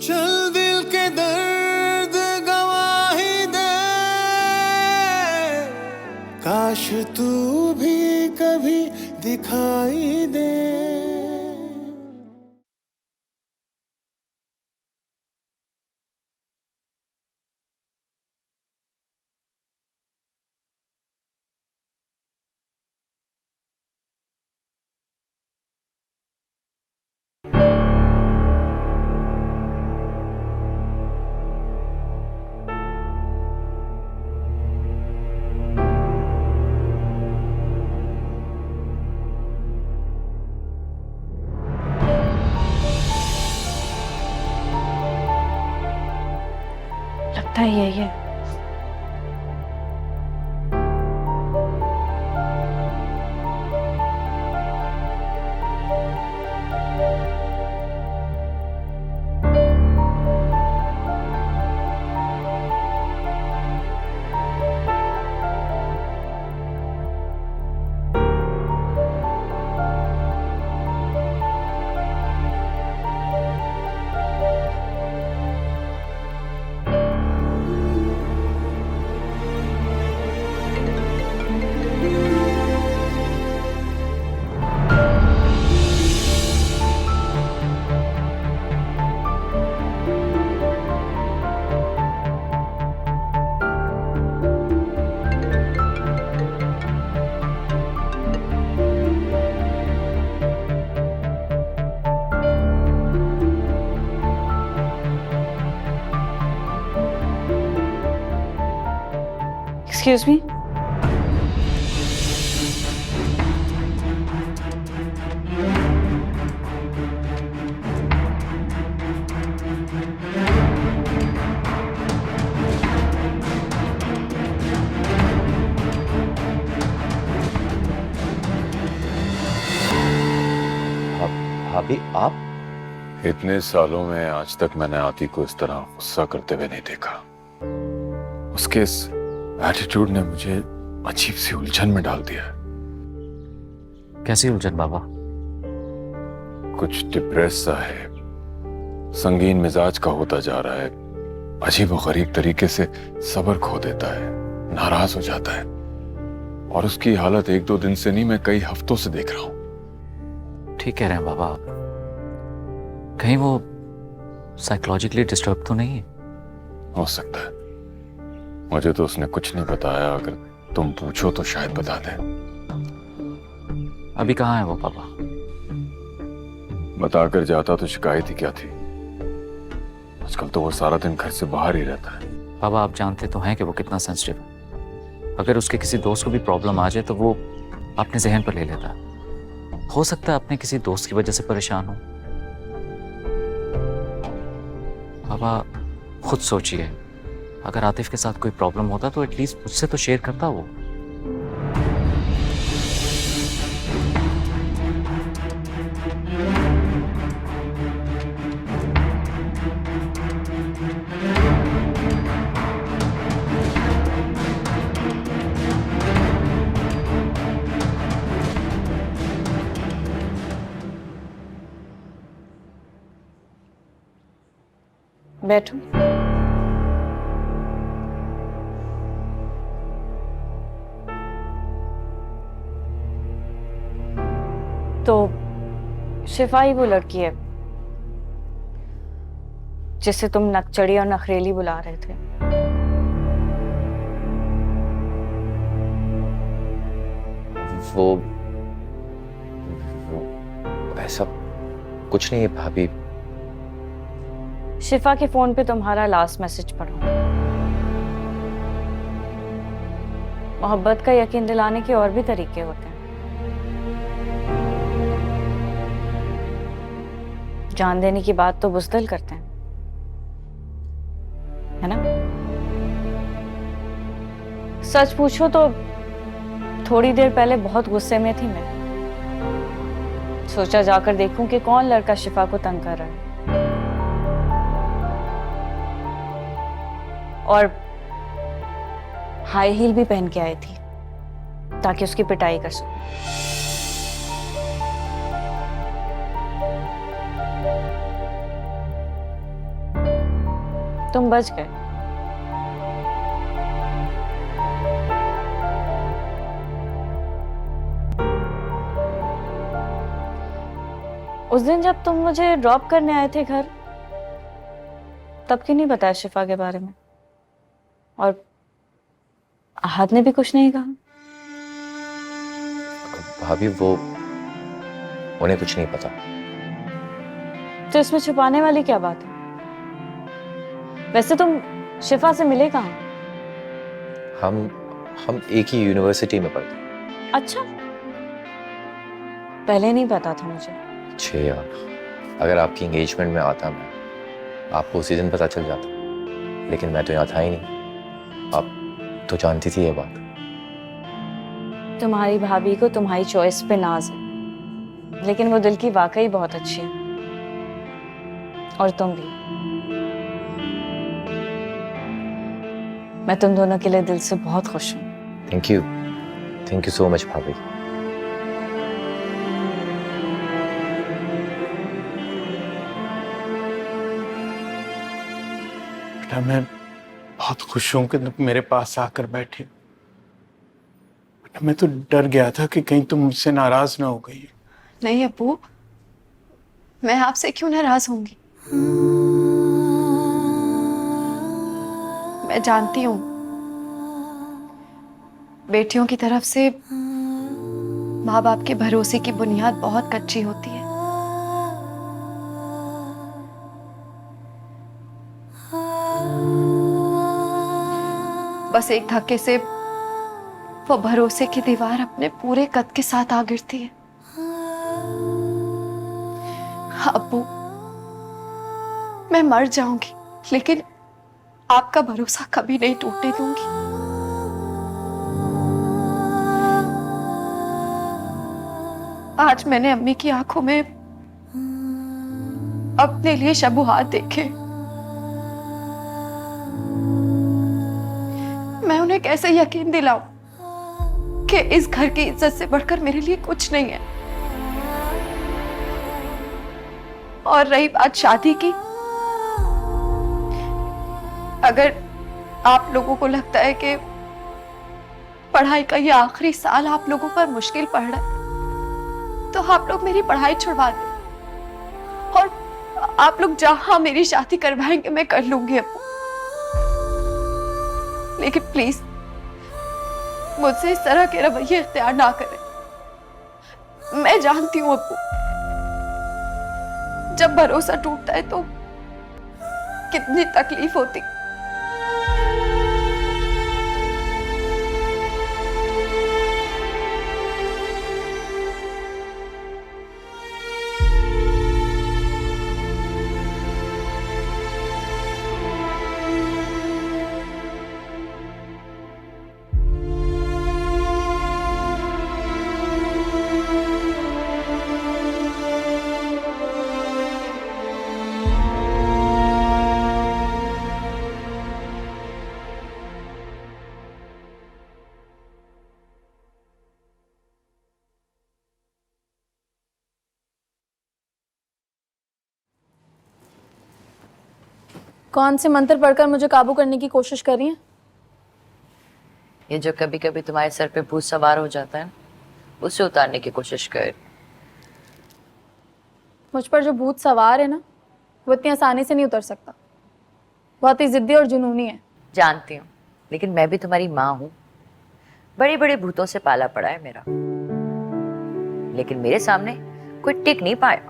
चल दिल के दर्द गवाही दे, काश तू भी कभी दिखाई दे। लगता है यही है। Excuse me? भाभी आप? इतने सालों में आज तक मैंने आती को इस तरह गुस्सा करते हुए नहीं देखा। उसके इस एटीट्यूड ने मुझे अजीब सी उलझन में डाल दिया। कैसी उलझन बाबा? कुछ डिप्रेस सा है, संगीन मिजाज का होता जा रहा है, अजीब और गरीब तरीके से सब्र खो देता है, नाराज हो जाता है, और उसकी हालत एक दो दिन से नहीं, मैं कई हफ्तों से देख रहा हूं। ठीक कह रहे हैं बाबा आप। कहीं वो साइकोलॉजिकली डिस्टर्ब तो नहीं है? हो सकता है, मुझे तो उसने कुछ नहीं बताया। अगर तुम पूछो तो शायद बता दे। अभी कहाँ है वो पापा? बताकर जाता तो शिकायत ही क्या थी। आजकल तो वो सारा दिन घर से बाहर ही रहता है। बाबा आप जानते तो हैं कि वो कितना सेंसिटिव है। अगर उसके किसी दोस्त को भी प्रॉब्लम आ जाए तो वो अपने जहन पर ले लेता है। हो सकता है अपने किसी दोस्त की वजह से परेशान हो। बाबा खुद सोचिए, अगर आतिफ के साथ कोई प्रॉब्लम होता तो एटलीस्ट मुझसे तो शेयर करता वो। बैठो। तो शिफा ही वो लड़की है जिसे तुम नकचड़ी और नखरेली बुला रहे थे। वो ऐसा कुछ नहीं है भाभी। शिफा के फोन पे तुम्हारा लास्ट मैसेज पढ़ो। मोहब्बत का यकीन दिलाने के और भी तरीके होते हैं। जान देने की बात तो बुज़दिल करते हैं, है ना? सच पूछो तो थोड़ी देर पहले बहुत गुस्से में थी मैं। सोचा जाकर देखूं कि कौन लड़का शिफा को तंग कर रहा है, और हाई हील भी पहन के आई थी ताकि उसकी पिटाई कर सकूं। तुम बच गए। उस दिन जब तुम मुझे ड्रॉप करने आए थे घर, तब क्यों नहीं बताया शिफा के बारे में? और आहद ने भी कुछ नहीं कहा? भाभी वो उन्हें कुछ नहीं पता। तो इसमें छुपाने वाली क्या बात है? वैसे तुम शिफा से मिले कहाँ? हम एक ही यूनिवर्सिटी में पढ़ते हैं। अच्छा, पहले नहीं पता था मुझे। छे यार, अगर आपकी एंगेजमेंट में आता मैं, आपको उसी दिन पता चल जाता, लेकिन मैं तो यहाँ था ही नहीं। आप तो जानती थी ये बात। तुम्हारी भाभी को तुम्हारी चॉइस पे नाज है, लेकिन वो दिल की वाकई बहुत अच्छी है। और तुम भी। मैं तुम दोनों के लिए दिल से बहुत खुश हूँ। थैंक यू सो मच भाभी। बेटा मैं बहुत खुश हूं कि तुम मेरे पास आकर बैठे। बेटा मैं तो डर गया था कि कहीं तुम मुझसे नाराज ना हो गई। नहीं अब्बू, मैं आपसे क्यों नाराज होंगी? मैं जानती हूँ बेटियों की तरफ से माँ बाप के भरोसे की बुनियाद बहुत कच्ची होती है। बस एक धक्के से वो भरोसे की दीवार अपने पूरे कद के साथ आ गिरती है। अब्बू, मैं मर जाऊंगी लेकिन आपका भरोसा कभी नहीं टूटने दूंगी। आज मैंने अम्मी की आंखों में अपने लिए शबुहात देखे। मैं उन्हें कैसे यकीन दिलाऊं कि इस घर की इज्जत से बढ़कर मेरे लिए कुछ नहीं है। और रही बात शादी की, अगर आप लोगों को लगता है कि पढ़ाई का ये आखिरी साल आप लोगों पर मुश्किल पड़ रहा है, तो आप लोग मेरी पढ़ाई छुड़वा दें और आप लोग जहां मेरी शादी करवाएंगे मैं कर लूंगी अब्बू। लेकिन प्लीज मुझसे इस तरह के रवैये इख्तियार ना करें। मैं जानती हूँ अब्बू, जब भरोसा टूटता है तो कितनी तकलीफ होती। कौन से मंत्र पढ़कर मुझे काबू करने की कोशिश कर रही हैं? ये जो कभी कभी तुम्हारे सर पे भूत सवार हो जाता है, उसे उतारने की कोशिश कर। मुझ पर जो भूत सवार है ना, वो इतनी आसानी से नहीं उतर सकता। बहुत ही जिद्दी और जुनूनी है। जानती हूँ, लेकिन मैं भी तुम्हारी माँ हूँ। बड़े बड़े भूतों से पाला पड़ा है मेरा, लेकिन मेरे सामने कोई टिक नहीं पाया।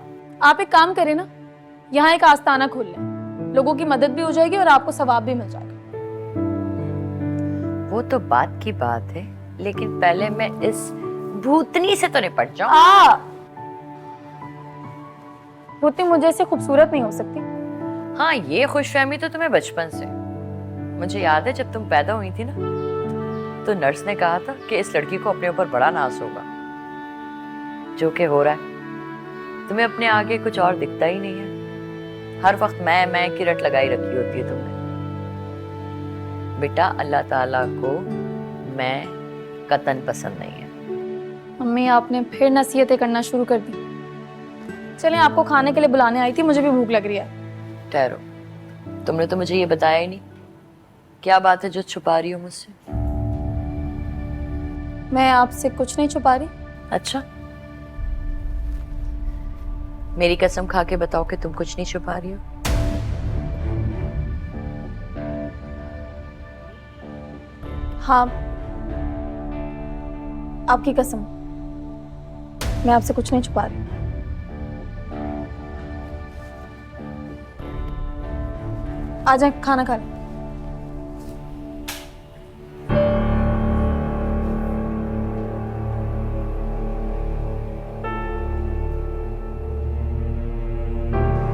आप एक काम करें ना, यहाँ एक आस्ताना खोल लें। लोगों की मदद भी हो जाएगी और आपको सवाब भी मिल जाएगा। वो तो बात की बात है, लेकिन पहले मैं इस भूतनी से तो निपट जाऊं। भूतनी मुझे से खूबसूरत नहीं हो सकती। हाँ, ये खुशफहमी तो तुम्हें बचपन से। मुझे याद है जब तुम पैदा हुई थी ना, तो नर्स ने कहा था कि इस लड़की को अपने ऊपर बड़ा नाज होगा। जो कि हो रहा है। तुम्हें अपने आगे कुछ और दिखता ही नहीं है। हर वक्त मैं की रट लगाई रखी होती है तुमने। बेटा, अल्लाह ताला को मैं कतन पसंद नहीं है। मम्मी, आपने फिर नसीहतें करना शुरू कर दी। चलें, आपको खाने के लिए बुलाने आई थी, मुझे भी भूख लग रही है। ठहरो, तुमने तो मुझे ये बताया ही नहीं। क्या बात है जो छुपा रही हो मुझसे? मैं आपसे कुछ नहीं छुपा रही। अच्छा, मेरी कसम खा के बताओ कि तुम कुछ नहीं छुपा रही हो। हाँ, आपकी कसम, मैं आपसे कुछ नहीं छुपा रही। आ जाए, खाना खा लें।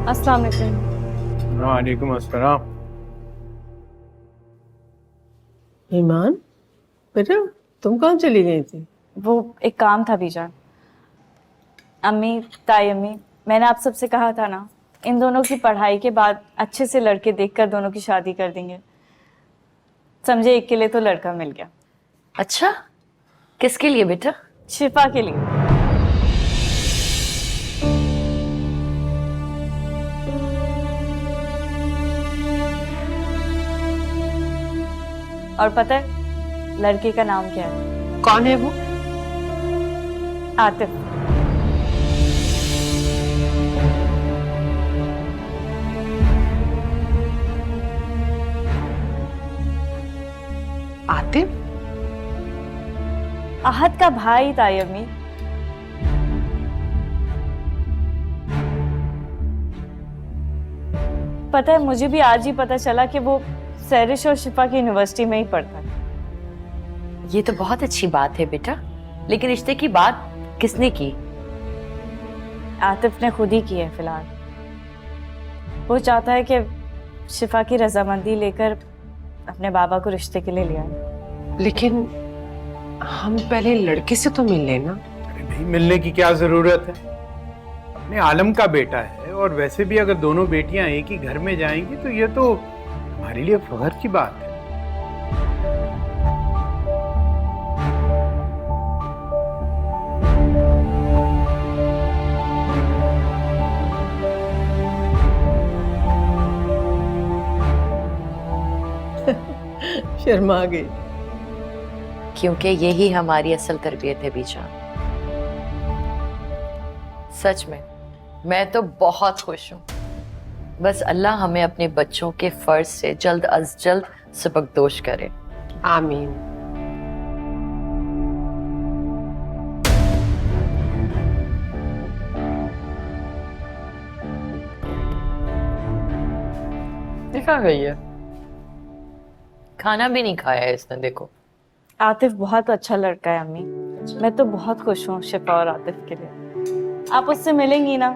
अस्सलाम वालेकुम। वालेकुम अस्सलाम। ईमान, बेटा तुम कहाँ चली गई थी? वो एक काम था बीजान। अम्मी, ताई अम्मी, मैंने आप सबसे कहा था ना, इन दोनों की पढ़ाई के बाद अच्छे से लड़के देखकर दोनों की शादी कर देंगे। समझे, एक के लिए तो लड़का मिल गया। अच्छा, किसके लिए बेटा? शिफा के लिए। और पता है लड़के का नाम क्या है? कौन है वो? आतिफ। आतिफ? आहद का भाई, ताई अम्मी। पता है, मुझे भी आज ही पता चला कि वो सहरिश और शिफा की यूनिवर्सिटी में ही पढ़ता है। ये तो बहुत अच्छी बात है बेटा, लेकिन रिश्ते की बात किसने की? आतिफ ने खुद ही की है फिलहाल। वो चाहता है कि शिफा की रजामंदी लेकर अपने बाबा को रिश्ते के लिए ले आए। लेकिन हम पहले लड़के से तो मिल लेना। अरे नहीं, मिलने की क्या जरूरत है? अपने आलम का बेटा है, और वैसे भी अगर दोनों बेटियां एक ही घर में जाएंगी तो ये तो हमारे लिए फख्र की बात है। शर्मा गई। क्योंकि यही हमारी असल तरबियत है बीजान। सच में मैं तो बहुत खुश हूँ। बस अल्लाह हमें अपने बच्चों के फर्ज से जल्द अज जल्द सबकदोश करे। आमीन। दिखा गई है, खाना भी नहीं खाया है इसने। देखो, आतिफ बहुत अच्छा लड़का है अम्मी। मैं तो बहुत खुश हूँ शिफा और आतिफ के लिए। आप उससे मिलेंगी ना,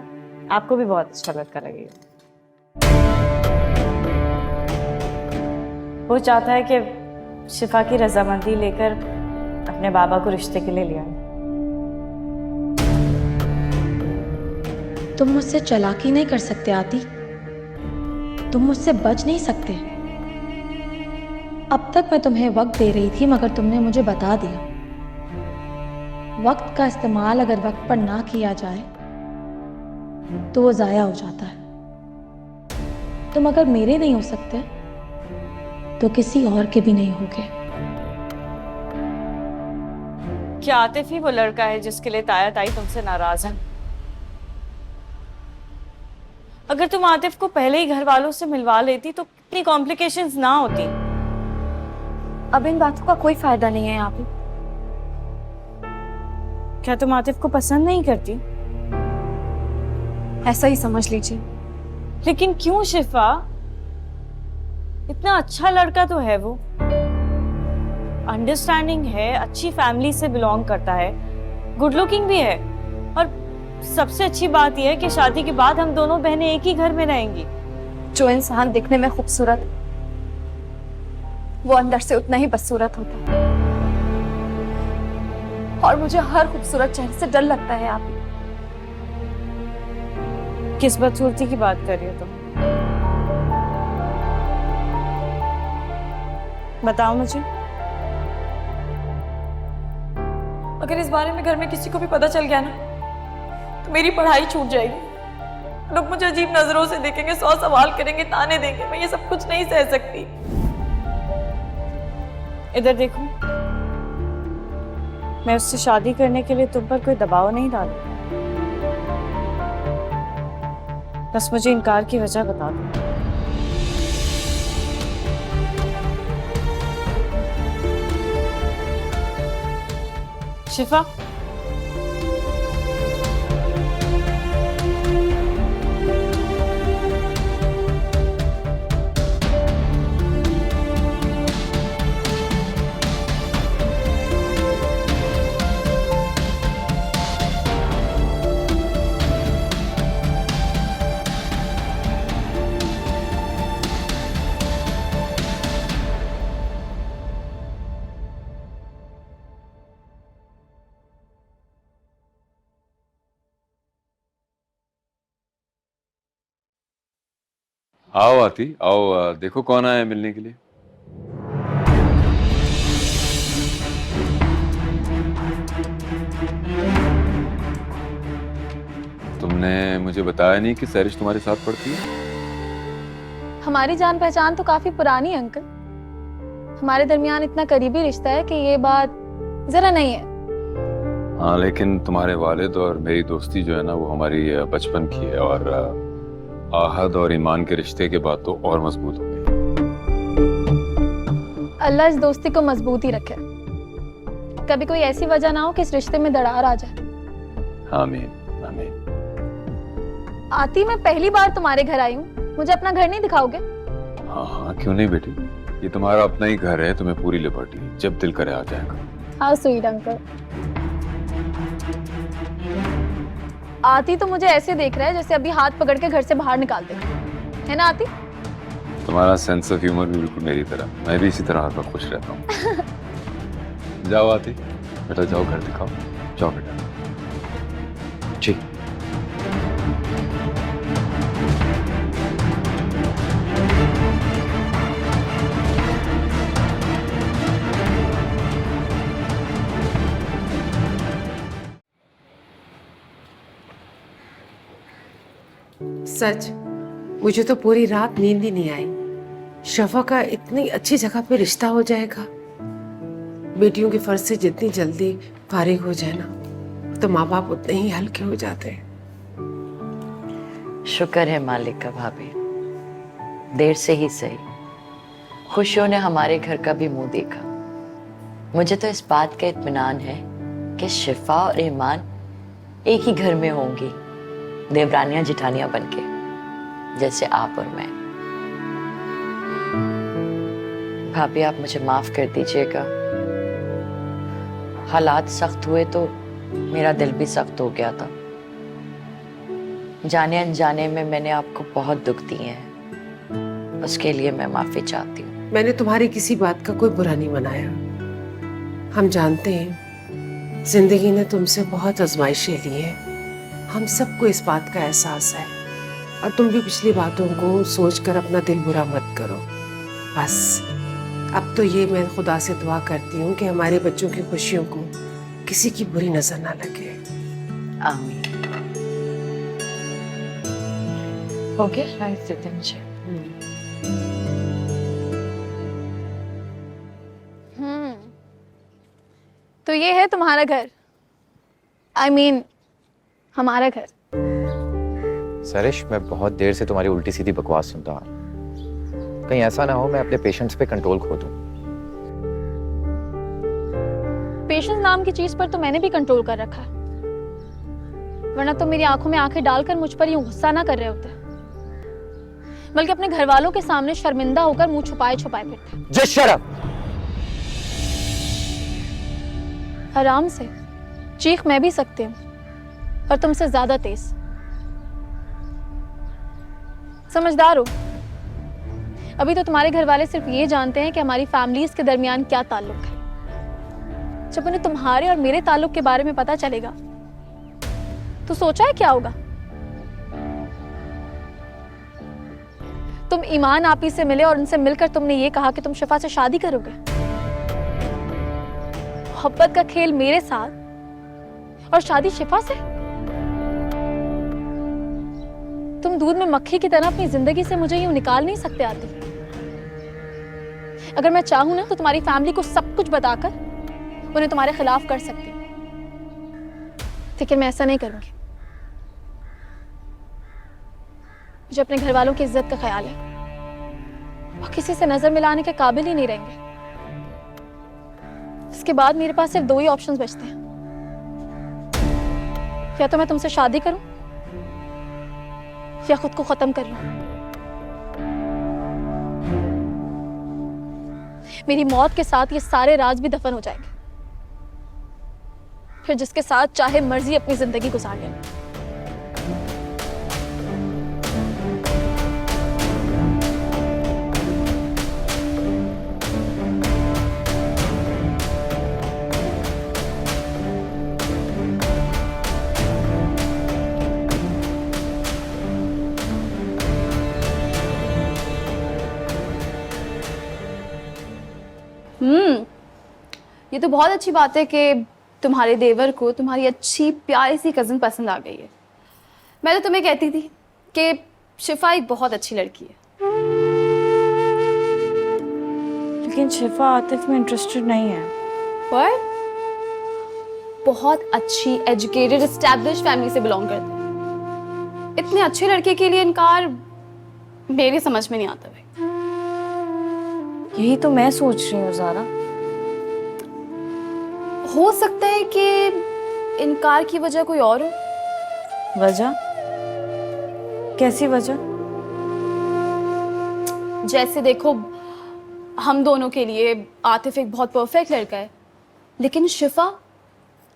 आपको भी बहुत अच्छा लड़का लगेगा। वो चाहता है कि शिफा की रजामंदी लेकर अपने बाबा को रिश्ते के लिए ले आए। तुम मुझसे चालाकी नहीं कर सकते आती, तुम मुझसे बच नहीं सकते। अब तक मैं तुम्हें वक्त दे रही थी, मगर तुमने मुझे बता दिया वक्त का इस्तेमाल अगर वक्त पर ना किया जाए तो वो जाया हो जाता है। तुम अगर मेरे नहीं हो सकते तो किसी और के भी नहीं होगे। क्या आतिफ ही वो लड़का है जिसके लिए ताया ताई तुमसे नाराज हैं? अगर तुम आतिफ को पहले ही घर वालों से मिलवा लेती तो कितनी कॉम्प्लिकेशंस ना होती। अब इन बातों का कोई फायदा नहीं है यहाँ पे। क्या तुम आतिफ को पसंद नहीं करती? ऐसा ही समझ लीजिए। लेकिन क्यों शिफा? इतना अच्छा लड़का तो है वो, अंडरस्टैंडिंग है, अच्छी फैमिली से बिलोंग करता है, गुड लुकिंग भी है, और सबसे अच्छी बात यह है कि शादी के बाद हम दोनों बहनें एक ही घर में रहेंगी। जो इंसान दिखने में खूबसूरत है वो अंदर से उतना ही बदसूरत होता है, और मुझे हर खूबसूरत चेहरे से डर लगता है। आप किस बदसूरती की बात कर रही हो तुम? बताओ मुझे। अगर इस बारे में घर में किसी को भी पता चल गया ना तो मेरी पढ़ाई छूट जाएगी। लोग मुझे अजीब नजरों से देखेंगे, 100 सवाल करेंगे, ताने देंगे। मैं ये सब कुछ नहीं सह सकती। इधर देखो, मैं उससे शादी करने के लिए तुम पर कोई दबाव नहीं डालू, बस मुझे इनकार की वजह बता दो। शिफा, आओ आती, आओ, देखो कौन आया है मिलने के लिए। तुमने मुझे बताया नहीं कि सहरिश तुम्हारे साथ पढ़ती है। हमारी जान पहचान तो काफी पुरानी है अंकल। हमारे दरमियान इतना करीबी रिश्ता है कि ये बात जरा नहीं है। हाँ, लेकिन तुम्हारे वालिद और मेरी दोस्ती जो है ना, वो हमारी बचपन की है, और आहद और ईमान के रिश्ते के बाद तो और मजबूत हो गई। अल्लाह इस दोस्ती को मजबूत ही रखे, कभी कोई ऐसी वजह ना हो कि इस रिश्ते में दरार आ जाए। आमीन आमीन। आती, मैं पहली बार तुम्हारे घर आई हूँ, मुझे अपना घर नहीं दिखाओगे? हाँ हाँ, क्यों नहीं बेटी, ये तुम्हारा अपना ही घर है, तुम्हें पूरी लिबर्टी है, जब दिल करे आ जाएगा। How sweet uncle. आती तो मुझे ऐसे देख रहा है जैसे अभी हाथ पकड़ के घर से बाहर निकाल दे, है ना आती? तुम्हारा सेंस ऑफ ह्यूमर भी बिल्कुल मेरी तरह, मैं भी इसी तरह हर वक्त खुश रहता हूँ। जाओ आती, बेटा जाओ, घर दिखाओ, जाओ बेटा। जी। सच, मुझे तो पूरी रात नींद ही नहीं आई। शफा का इतनी अच्छी जगह पे रिश्ता हो जाएगा। बेटियों के फर्ज से जितनी जल्दी फारिग हो जाए ना, तो माँ बाप उतने ही हल्के हो जाते हैं। शुक्र है मालिक का भाभी, देर से ही सही, खुशियों ने हमारे घर का भी मुंह देखा। मुझे तो इस बात का इत्मीनान है कि शिफा और ईमान एक ही घर में होंगी, देवरानियां जिठानियां बनके, जैसे आप और मैं। भाभी आप मुझे माफ कर दीजिएगा, हालात सख्त हुए तो मेरा दिल भी सख्त हो गया था। जाने अनजाने में मैंने आपको बहुत दुख दिए हैं, उसके लिए मैं माफी चाहती हूँ। मैंने तुम्हारी किसी बात का कोई बुरा नहीं मनाया। हम जानते हैं जिंदगी ने तुमसे बहुत आजमाइशें ली हैं, हम सबको इस बात का एहसास है, और तुम भी पिछली बातों को सोचकर अपना दिल बुरा मत करो। बस अब तो ये मैं खुदा से दुआ करती हूँ कि हमारे बच्चों की खुशियों को किसी की बुरी नजर ना लगे। आमीन। हो गया राइस देते मुझे। तो ये है तुम्हारा घर, I mean, हमारा घर। सहरिश, मैं बहुत देर से तुम्हारी उल्टी सीधी बकवास सुनता हूँ, कहीं ऐसा ना हो मैं अपने पेशेंट्स पे कंट्रोल खो दूं। पेशेंस नाम की चीज पर तो मैंने भी कंट्रोल कर रखा है, वरना तो मेरी आंखों में आंखें डालकर मुझ पर यूं गुस्सा ना कर रहे होते, बल्कि अपने घर वालों के सामने शर्मिंदा होकर मुंह छुपाए छुपाए फिरते। Just shut up. आराम से, चीख मैं भी सकती हूँ, और तुमसे ज्यादा तेज। समझदार हो। अभी तो तुम्हारे घर वाले सिर्फ ये जानते हैं कि हमारी फैमिलीज के दरमियान क्या ताल्लुक है। जब उन्हें तुम्हारे और मेरे ताल्लुक के बारे में पता चलेगा तो सोचा है क्या होगा? तुम ईमान आपी से मिले और उनसे मिलकर तुमने ये कहा कि तुम शिफा से शादी करोगे। मोहब्बत का खेल मेरे साथ और शादी शिफा से। तुम दूध में मक्खी की तरह अपनी जिंदगी से मुझे यूं निकाल नहीं सकते आती। अगर मैं चाहूं ना तो तुम्हारी फैमिली को सब कुछ बताकर उन्हें तुम्हारे खिलाफ कर सकती हूँ, लेकिन मैं ऐसा नहीं करूंगी। मुझे अपने घर वालों की इज्जत का ख्याल है, वो किसी से नजर मिलाने के काबिल ही नहीं रहेंगे। इसके बाद मेरे पास सिर्फ 2 ही ऑप्शंस बचते हैं, या तो मैं तुमसे शादी करूं या खुद को खत्म कर लूं। मेरी मौत के साथ ये सारे राज भी दफन हो जाएंगे, फिर जिसके साथ चाहे मर्जी अपनी जिंदगी गुजार लेना। ये तो बहुत अच्छी बात है कि तुम्हारे देवर को तुम्हारी अच्छी प्यारी सी कज़न पसंद आ गई है। मैं तो तुम्हें कहती थी कि शिफा एक बहुत अच्छी लड़की है। लेकिन शिफा आतिफ में इंटरेस्टेड नहीं है। पर बहुत अच्छी एजुकेटेड एस्टैब्लिश फैमिली से बिलोंग करते हैं। इतने अच्छे लड़के के लिए इनकार मेरी समझ में नहीं आता भाई। यही तो मैं सोच रही हूँ ज़ारा। हो सकता है कि इनकार की वजह कोई और हो। वजह? कैसी वजह? जैसे देखो, हम दोनों के लिए आतिफ एक बहुत परफेक्ट लड़का है, लेकिन शिफा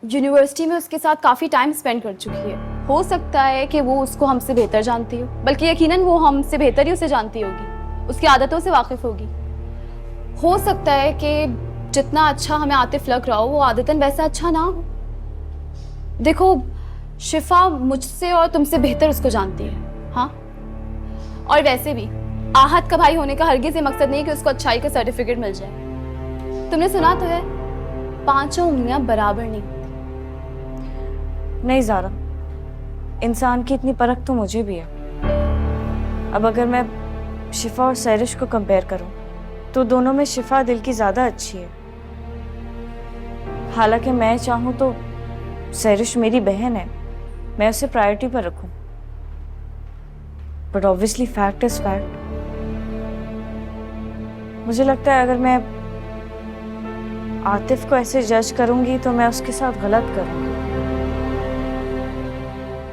यूनिवर्सिटी में उसके साथ काफ़ी टाइम स्पेंड कर चुकी है। हो सकता है कि वो उसको हमसे बेहतर जानती हो, बल्कि यकीनन वो हमसे बेहतर ही उसे जानती होगी, उसकी आदतों से वाकिफ होगी। हो सकता है कि जितना अच्छा हमें आतिफ लग रहा हो वो आदतन वैसा अच्छा ना हो। देखो, शिफा मुझसे और तुमसे बेहतर उसको जानती है। हाँ, और वैसे भी आहत का भाई होने का हरगिज़ ये मकसद नहीं कि उसको अच्छाई का सर्टिफिकेट मिल जाए। तुमने सुना तो है, 5 उंगलियां बराबर नहीं होती। नहीं ज़ारा, इंसान की इतनी परख तो मुझे भी है। अब अगर मैं शिफा और सहरिश को कंपेयर करूं तो दोनों में शिफा दिल की ज़्यादा अच्छी है। हालांकि मैं चाहूँ तो सहरिश मेरी बहन है, मैं उसे प्रायोरिटी पर रखूं, but obviously fact is fact. मुझे लगता है अगर मैं आतिफ को ऐसे जज करूंगी तो मैं उसके साथ गलत करूंगी।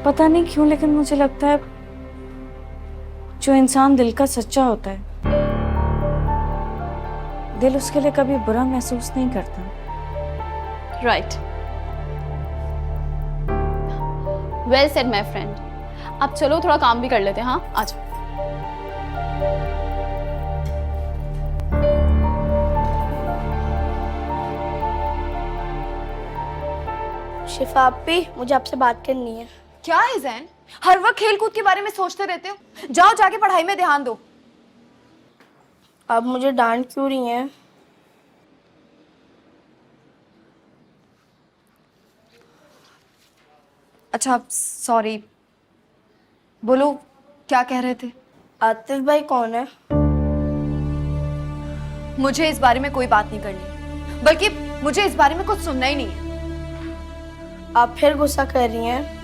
पता नहीं क्यों, लेकिन मुझे लगता है जो इंसान दिल का सच्चा होता है, दिल उसके लिए कभी बुरा महसूस नहीं करता। Right, well said my friend. अब चलो थोड़ा काम भी कर लेते हैं। हाँ, आ जाओ। शिफा आपी, मुझे आपसे बात करनी है। क्या है जैन, हर वक्त खेल कूद के बारे में सोचते रहते हो? जाओ जाके पढ़ाई में ध्यान दो। आप मुझे डांट क्यों रही हैं? अच्छा, सॉरी। बोलो, क्या कह रहे थे? आतिफ भाई कौन है? मुझे इस बारे में कोई बात नहीं करनी, बल्कि मुझे इस बारे में कुछ सुनना ही नहीं है। आप फिर गुस्सा कर रही हैं?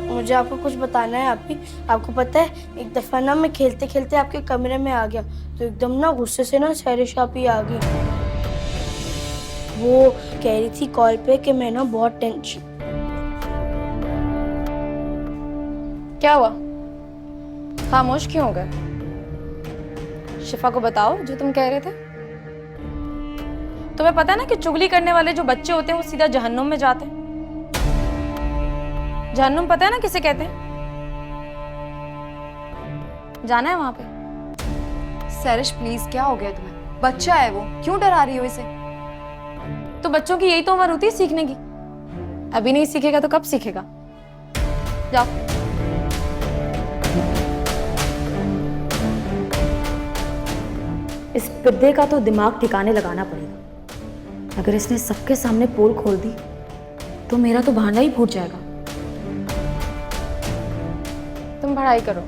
मुझे आपको कुछ बताना है आपी। आपको पता है, एक दफा ना मैं खेलते खेलते आपके कमरे में आ गया तो एकदम ना गुस्से से ना सहरिश आपी आ गई। वो कह रही थी कॉल पे कि मैं ना बहुत टेंशन। क्या हुआ? खामोश क्यों हो गए? शिफा को बताओ जो तुम कह रहे थे। तुम्हें पता है ना कि चुगली करने वाले जो बच्चे होते हैं वो सीधा जहन्नुम में जाते हैं। जहन्नुम पता है ना किसे कहते हैं? जाना है वहां पे? सैरिश प्लीज, क्या हो गया तुम्हें? बच्चा है वो, क्यों डरा रही हो इसे? तो बच्चों की यही तो उम्र होती है सीखने की। अभी नहीं सीखेगा तो कब सीखेगा? जाओ। इस पिद्दे का तो दिमाग ठिकाने लगाना पड़ेगा। अगर इसने सबके सामने पोल खोल दी तो मेरा तो भांडा ही फूट जाएगा। तुम पढ़ाई करो।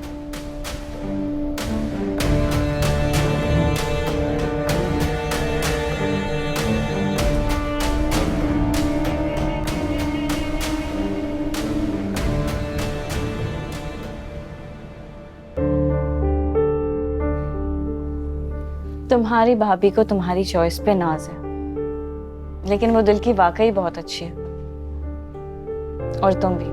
तुम्हारी भाभी को तुम्हारी चॉइस पे नाज है, लेकिन वो दिल की वाकई बहुत अच्छी है। और तुम भी।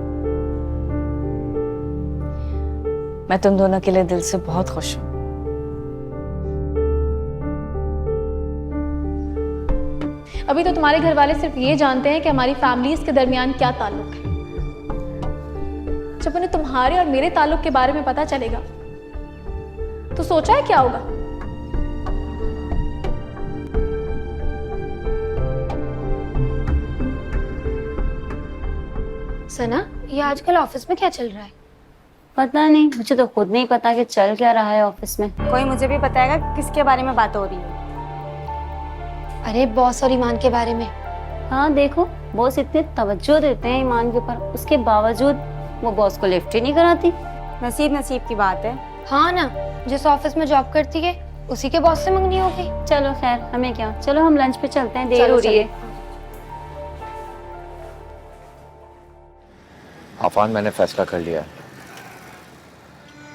मैं तुम दोनों के लिए दिल से बहुत खुश हूं। अभी तो तुम्हारे घर वाले सिर्फ ये जानते हैं कि हमारी फैमिलीज के दरमियान क्या ताल्लुक है। जब उन्हें तुम्हारे और मेरे ताल्लुक के बारे में पता चलेगा तो सोचा है क्या होगा? सना, ये आजकल ऑफिस में क्या चल रहा है? पता नहीं, मुझे तो खुद नहीं पता कि चल क्या रहा है ऑफिस में। कोई मुझे भी बताएगा किसके बारे में बात हो रही है? अरे बॉस और ईमान के बारे में। हाँ देखो, बॉस इतने तवज्जो देते हैं ईमान के ऊपर, उसके बावजूद वो बॉस को लिफ्ट ही नहीं कराती। नसीब की बात है। हाँ ना, जिस ऑफिस में जॉब करती है उसी के बॉस से मंगनी होगी। चलो खैर, हमें क्या, चलो हम लंच पे चलते हैं, देर हो रही है। आफान, मैंने फैसला कर लिया है।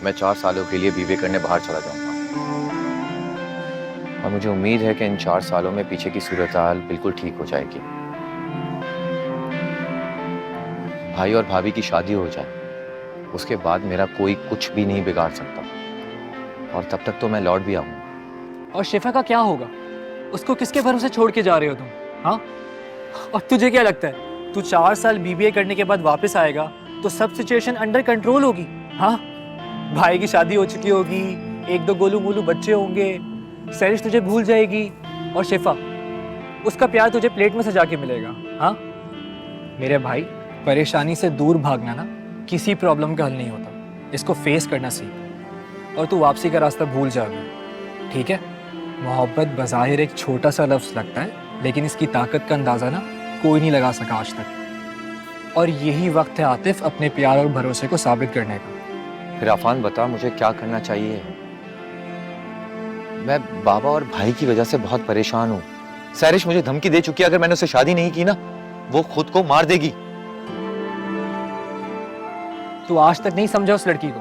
मैं 4 सालों के लिए बीबीए करने बाहर चला जाऊंगा और मुझे उम्मीद है कि इन 4 सालों में पीछे की सूरत हाल बिल्कुल ठीक हो जाएगी। भाई और भाभी की शादी हो जाए, उसके बाद मेरा कोई कुछ भी नहीं बिगाड़ सकता, और तब तक तो मैं लौट भी आऊंगा। और शिफा का क्या होगा? उसको किसके भरोसे छोड़ के जा रहे हो तुम? हाँ, और तुझे क्या लगता है तू 4 साल बीबीए करने के बाद वापस आएगा तो सब सिचुएशन अंडर कंट्रोल होगी? हाँ, भाई की शादी हो चुकी होगी, 1-2 गोलू मोलू बच्चे होंगे, सहरिश तुझे भूल जाएगी, और शिफा, उसका प्यार तुझे प्लेट में सजा के मिलेगा। हाँ मेरे भाई, परेशानी से दूर भागना ना किसी प्रॉब्लम का हल नहीं होता, इसको फेस करना सीख। और तू वापसी का रास्ता भूल जाएगा, ठीक है? मोहब्बत बज़ाहिर एक छोटा सा लफ्ज़ लगता है, लेकिन इसकी ताकत का अंदाज़ा ना कोई नहीं लगा सका आज तक। और यही वक्त है आतिफ अपने प्यार और भरोसे को साबित करने का। फिर आफान बता, मुझे क्या करना चाहिए? मैं बाबा और भाई की वजह से बहुत परेशान हूँ। सहरिश मुझे धमकी दे चुकी है, अगर मैंने उससे शादी नहीं की ना, वो खुद को मार देगी। तू आज तक नहीं समझा उस लड़की को,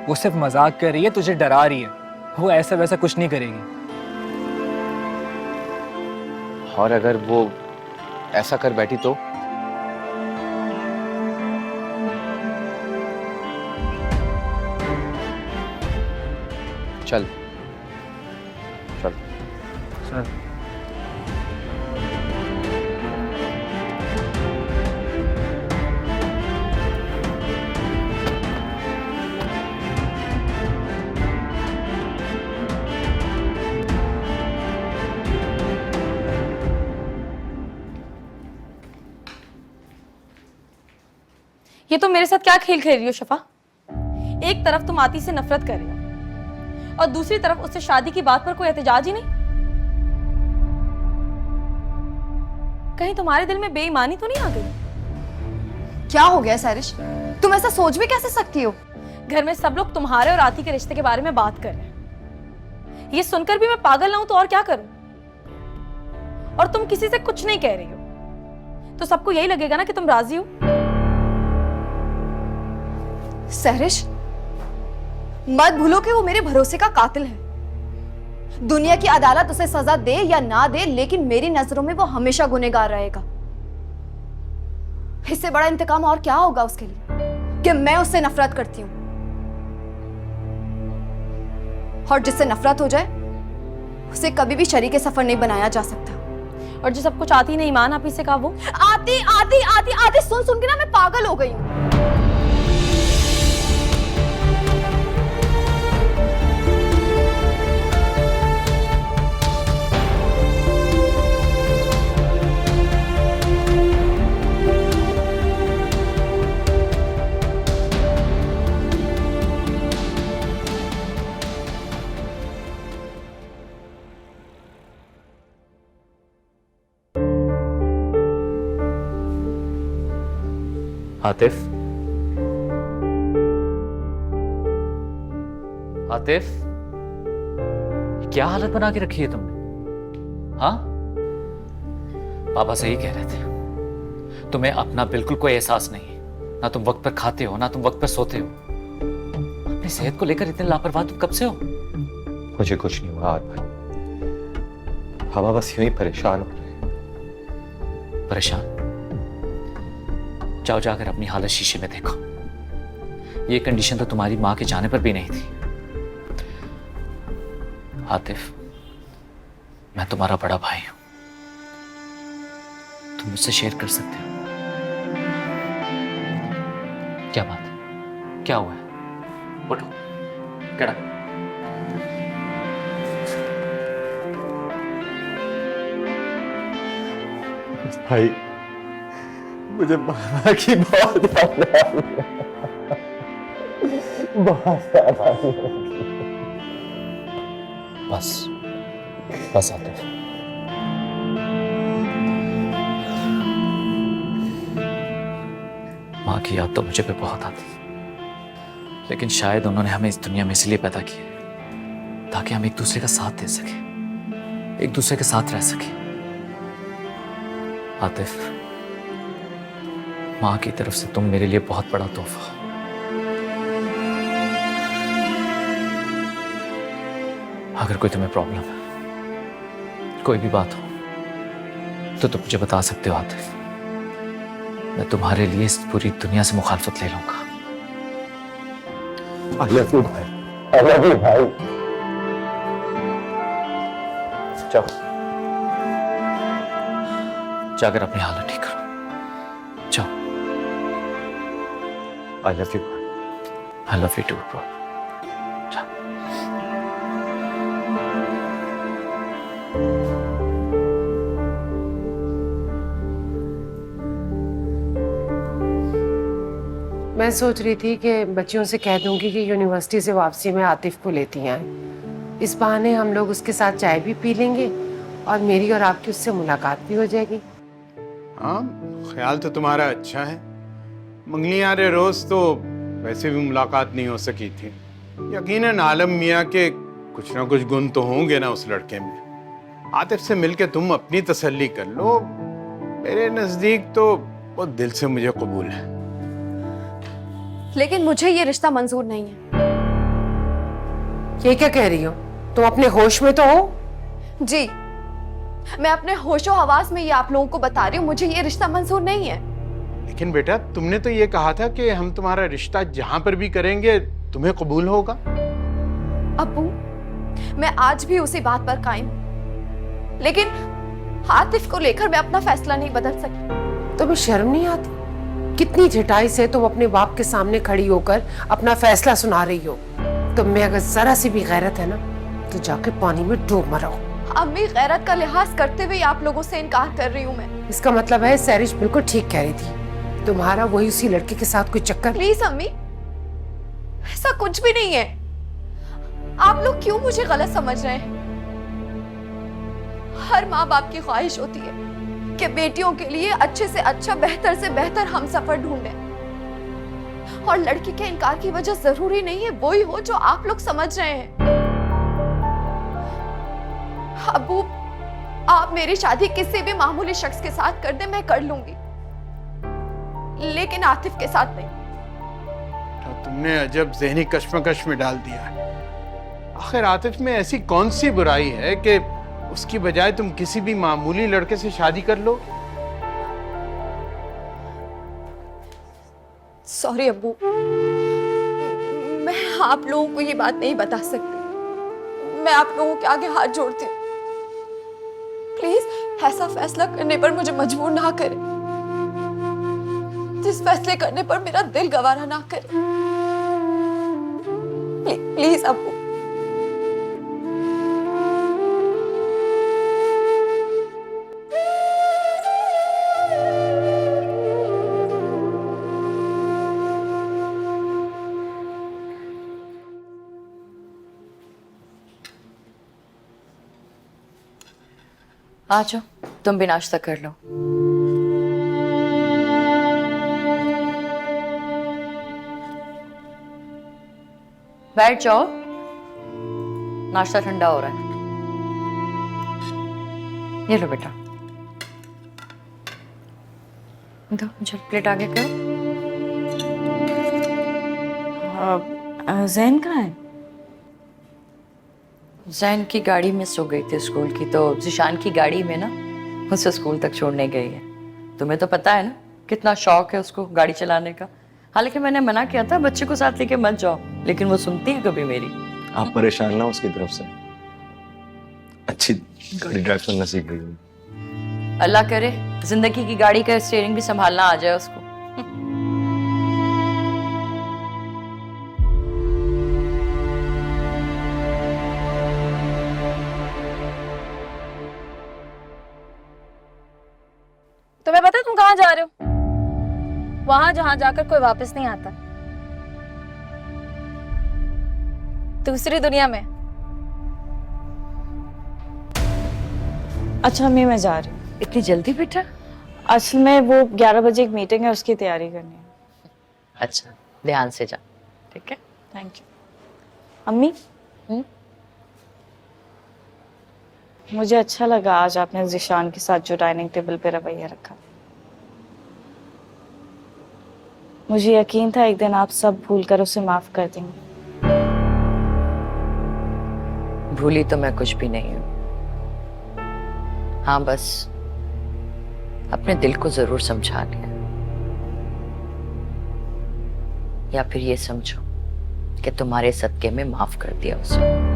वो सिर्फ मजाक कर रही है, तुझे डरा रही है, वो ऐसा वैसा कुछ नहीं करेगी। और अगर वो ऐसा कर बैठी तो? चल चल चल। ये तो मेरे साथ क्या खेल खेल रही हो शफा? एक तरफ तुम आती से नफरत कर रही हो और दूसरी तरफ उससे शादी की बात पर कोई एहतजाज ही नहीं। कहीं तुम्हारे दिल में बेईमानी तो नहीं आ गई? क्या हो गया सहरिश, तुम ऐसा सोच भी कैसे सकती हो? घर में सब लोग तुम्हारे और आती के रिश्ते के बारे में बात कर रहे हैं, ये सुनकर भी मैं पागल ना हूं तो और क्या करूं? और तुम किसी से कुछ नहीं कह रही हो तो सबको यही लगेगा ना कि तुम राजी हो। सहरिश, मत भूलो कि वो मेरे भरोसे का कातिल है। दुनिया की अदालत उसे सजा दे या ना दे, लेकिन मेरी नजरों में वो हमेशा गुनहगार रहेगा। इससे बड़ा इंतकाम और क्या होगा उसके लिए कि मैं उससे नफरत करती हूं। और जिससे नफरत हो जाए उसे कभी भी शरीके सफर नहीं बनाया जा सकता। और जो सब कुछ आती नहीं ईमान आप इसे कहा, वो आती आती आती आती सुन सुन के ना मैं पागल हो गई हूं। आतिफ, आतिफ, क्या हालत बना के रखी है तुमने? हाँ, पापा सही कह रहे थे, तुम्हें अपना बिल्कुल कोई एहसास नहीं है। ना तुम वक्त पर खाते हो, ना तुम वक्त पर सोते हो। अपनी सेहत को लेकर इतने लापरवाह तुम कब से हो? मुझे कुछ नहीं हुआ भाई, हवा बस यूं ही परेशान हो रहे हैं। परेशान? जाओ जाकर अपनी हालत शीशे में देखो। ये कंडीशन तो तुम्हारी मां के जाने पर भी नहीं थी। आतिफ, मैं तुम्हारा बड़ा भाई हूं, तुम मुझसे शेयर कर सकते हो। क्या बात है? क्या हुआ है? उठो, खड़ा। भाई, मुझे मामा की बहुत याद आ रही है। बहुत याद आ रही है। बस बस आतिफ, माँ की याद तो मुझे भी बहुत आती है, लेकिन शायद उन्होंने हमें इस दुनिया में इसलिए पैदा किया ताकि हम एक दूसरे का साथ दे सके, एक दूसरे के साथ रह सके। आतिफ, माँ की तरफ से तुम मेरे लिए बहुत बड़ा तोहफा हो। अगर कोई तुम्हें प्रॉब्लम है, कोई भी बात हो, तो तुम मुझे बता सकते हो आतिफ। मैं तुम्हारे लिए इस पूरी दुनिया से मुखालफत ले लूंगा। I love you भाई, I love you भाई। जाओ, जाकर अपनी हालत ठीक करो। जाओ। I love you। I love you too, bro। जाओ। मैं सोच रही थी कि बच्चियों से कह दूंगी कि यूनिवर्सिटी से वापसी में आतिफ को लेती हैं। इस बहाने हम लोग उसके साथ चाय भी पी लेंगे और मेरी और आपकी उससे मुलाकात भी हो जाएगी। हाँ, ख्याल तो तुम्हारा अच्छा है। मंगलियारे रोज तो वैसे भी मुलाकात नहीं हो सकी थी। यकीनन आलम मियाँ के कुछ ना कुछ गुण तो होंगे ना उस लड़के में। आतिफ से मिलके तुम अपनी तसल्ली कर लो। मेरे नजदीक तो वो दिल से मुझे कबूल है। लेकिन मुझे ये रिश्ता मंजूर नहीं है। ये क्या कह रही हो? तुम अपने होश में तो हो? जी, मैं अपने होशो हवास में ये आप लोगों को बता रही हूँ, मुझे ये रिश्ता मंजूर नहीं है। लेकिन बेटा, तुमने तो ये कहा था कि हम तुम्हारा रिश्ता जहां पर भी करेंगे तुम्हें कबूल होगा। अब्बू, मैं आज भी उसी बात पर कायम, लेकिन आतिफ को लेकर मैं अपना फैसला नहीं बदल सकी। तुम्हें शर्म नहीं आती? कितनी झिटाई से तुम अपने बाप के सामने खड़ी होकर अपना फैसला सुना रही हो। तुम में अगर जरा सी भी गैरत है ना, तो जाके पानी में डूब मरो। अम्मी, गैरत का लिहाज करते हुए आप लोगों से इनकार कर रही हूँ मैं। इसका मतलब है सहरिश बिल्कुल ठीक कह रही थी, तुम्हारा वही उसी लड़के के साथ कोई चक्कर। प्लीज अम्मी, ऐसा कुछ भी नहीं है। आप लोग क्यों मुझे गलत समझ रहे हैं? हर माँ बाप की ख्वाहिश होती है कि बेटियों के लिए अच्छे से अच्छा, बेहतर से बेहतर हमसफर ढूंढें, और लड़की के इनकार की वजह जरूरी नहीं है वही हो जो आप लोग समझ रहे हैं। अबू, आप मेरी शादी किसी भी मामूली शख्स के साथ कर दें, मैं कर लूंगी, लेकिन आतिफ के साथ नहीं। तो तुमने अजब ज़हनी कश्मकश में डाल दिया है। आखिर आतिफ में ऐसी कौन सी बुराई है कि उसकी बजाय तुम किसी भी मामूली लड़के से शादी कर लो? सॉरी अब्बू, मैं आप लोगों को ये बात नहीं बता सकती। मैं आप लोगों के आगे हाथ जोड़ती हूँ, प्लीज ऐसा फैसला करने पर मुझे मजबूर ना करें, जिस फैसले करने पर मेरा दिल गवारा ना करे। प्लीज अब्बू। आ जाओ, तुम भी नाश्ता कर लो। बैठ जाओ। नाश्ता ठंडा हो रहा है। ये लो बेटा, दो चल प्लेट आगे करो। जैन कहाँ है? जैन की गाड़ी मिस हो गई थी स्कूल की, तो जीशान की गाड़ी में ना उसे स्कूल तक छोड़ने गई है। तुम्हें तो पता है ना कितना शौक है उसको गाड़ी चलाने का। हालांकि मैंने मना किया था बच्चे को साथ लेके मत जाओ, लेकिन वो सुनती है कभी मेरी। आप परेशान ना उसकी तरफ से, अच्छी गाड़ी ड्राइव करना सीख गई हूँ। अल्लाह करे जिंदगी की गाड़ी का स्टीयरिंग भी संभालना आ जाए उसको। तुम्हें पता है तुम कहाँ जा रहे हो? वहां जहां जाकर कोई वापस नहीं आता, दूसरी दुनिया में। अच्छा अम्मी मैं जा रही हूँ। इतनी जल्दी बेटा? असल में वो 11 बजे एक मीटिंग है, उसकी तैयारी करनी है। अच्छा ध्यान से जा, ठीक है? Thank you. अम्मी मुझे अच्छा लगा आज आपने ज़ीशान के साथ जो डाइनिंग टेबल पे रवैया रखा। मुझे यकीन था एक दिन आप सब भूलकर उसे माफ कर देंगे। भूली तो मैं कुछ भी नहीं हूं। हाँ बस अपने दिल को जरूर समझा लिया, या फिर ये समझो कि तुम्हारे सदके में माफ कर दिया उसे।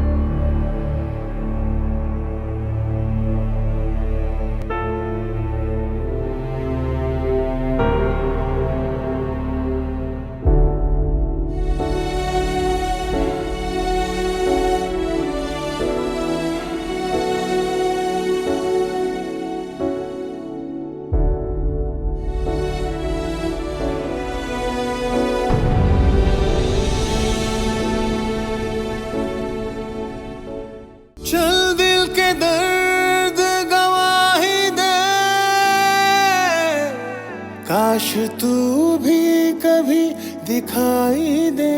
चल दिल के दर्द गवाही दे, काश तू भी कभी दिखाई दे।